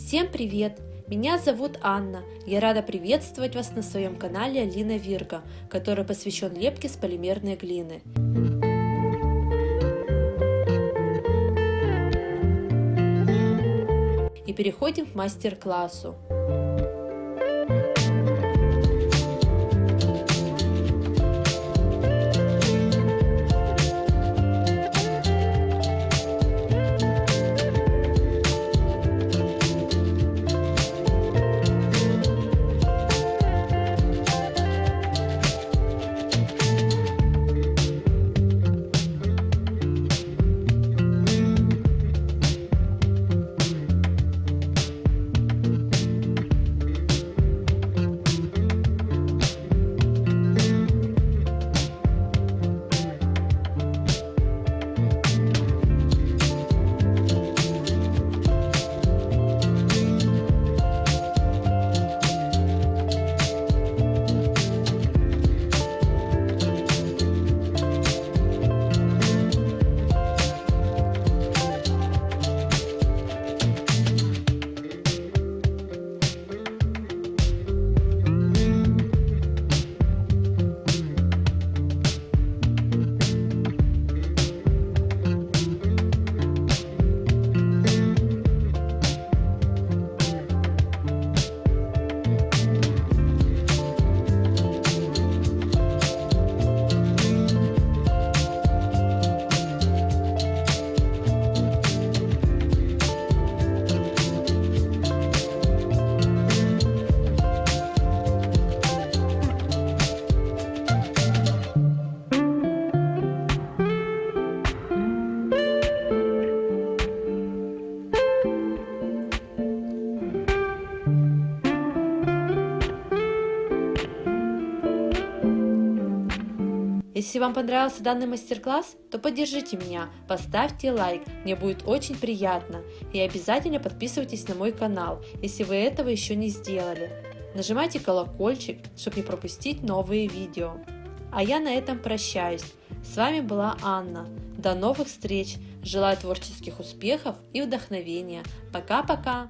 Всем привет! Меня зовут Анна. Я рада приветствовать вас на своем канале Алина Вирга, который посвящен лепке с полимерной глины. И переходим к мастер-классу. Если вам понравился данный мастер-класс, то поддержите меня, поставьте лайк, мне будет очень приятно. И обязательно подписывайтесь на мой канал, если вы этого еще не сделали. Нажимайте колокольчик, чтобы не пропустить новые видео. А я на этом прощаюсь. С вами была Анна. До новых встреч. Желаю творческих успехов и вдохновения. Пока-пока.